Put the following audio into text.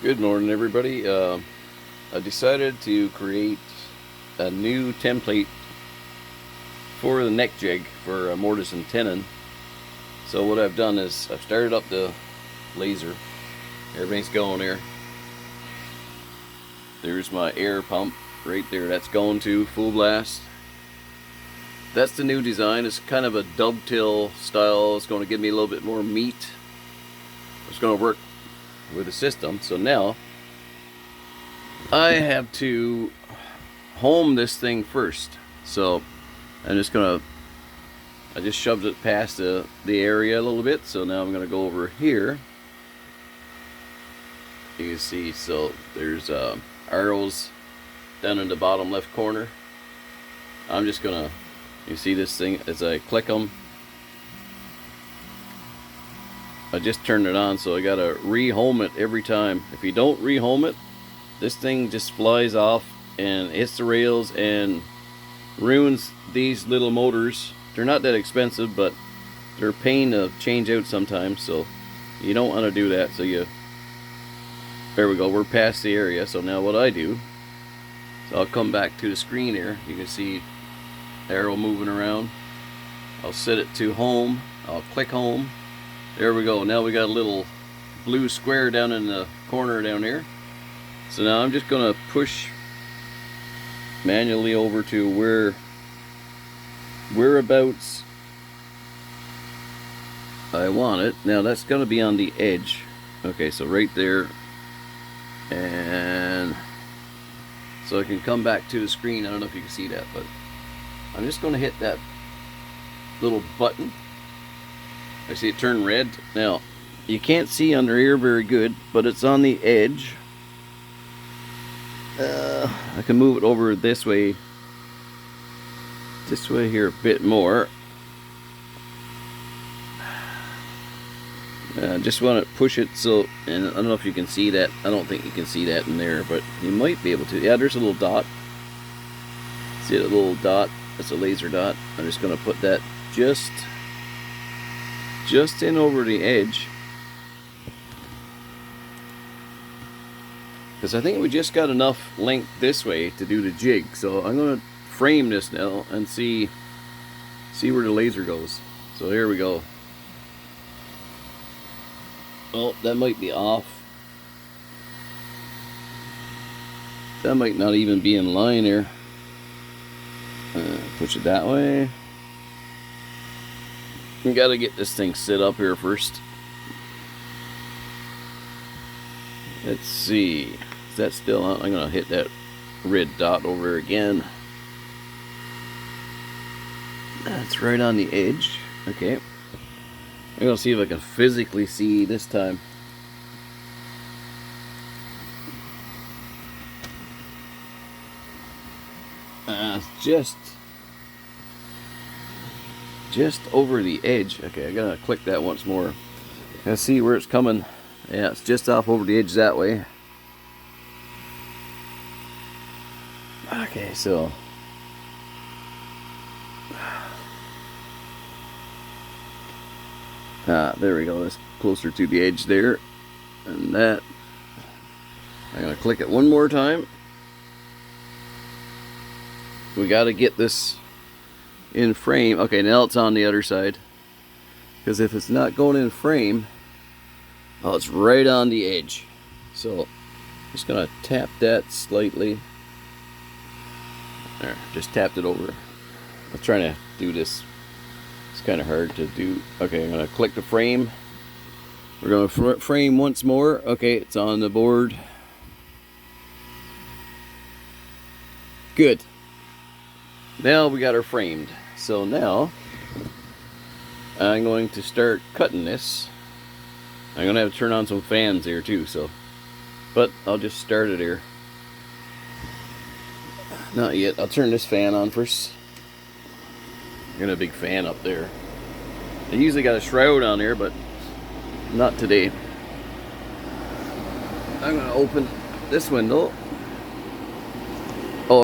Good morning, everybody. I decided to create a new template for the neck jig for a Mortise Tenon. So what I've done is I've started up the laser. Everything's going here. There's my air pump right there. That's going to full blast. That's the new design. It's kind of a dovetail style. It's going to give me a little bit more meat. It's going to work with the system. So now I have to home this thing first. So I just shoved it past the area a little bit. So now I'm going to go over here. You can see, so there's arrows down in the bottom left corner. I'm just gonna, you see this thing as I click them, I just turned it on, so I gotta re-home it every time. If you don't re-home it, this thing just flies off and hits the rails and ruins these little motors. They're not that expensive, but they're a pain to change out sometimes, so you don't want to do that. So there we go, we're past the area. So now what I do, so I'll come back to the screen here. You can see arrow moving around. I'll set it to home. I'll click home. There we go. Now we got a little blue square down in the corner down here. So now I'm just gonna push manually over to whereabouts I want it. Now that's gonna be on the edge. Okay, so right there. And so I can come back to the screen. I don't know if you can see that, but I'm just going to hit that little button. I see it turn red. Now you can't see under here very good, but it's on the edge. I can move it over this way here a bit more. Just want to push it so, and I don't know if you can see that. I don't think you can see that in there, but you might be able to. Yeah, there's a little dot. See that little dot? That's a laser dot. I'm just going to put that just in over the edge, because I think we just got enough length this way to do the jig. So I'm going to frame this now and see where the laser goes. So here we go. Oh, that might be off. That might not even be in line here. Push it that way. We gotta get this thing set up here first. Let's see. Is that still on? I'm gonna hit that red dot over again. That's right on the edge. Okay. I'm gonna see if I can physically see this time. Just over the edge. Okay, I gotta click that once more. Let's see where it's coming. Yeah, it's just off over the edge that way. Okay, so there we go. That's closer to the edge there. And that, I'm gonna click it one more time. We got to get this in frame. Okay, now it's on the other side, because if it's not going in frame, oh, it's right on the edge. So just gonna tap that slightly. There, just tapped it over. I'm trying to do this. It's kind of hard to do. Okay, I'm gonna click the frame. We're gonna frame once more. Okay, it's on the board. Good. Now we got her framed. So now I'm going to start cutting this. I'm gonna have to turn on some fans here too, so, but I'll just start it here. Not yet. I'll turn this fan on first. I got a big fan up there. I usually got a shroud on here, but not today. I'm gonna open this window.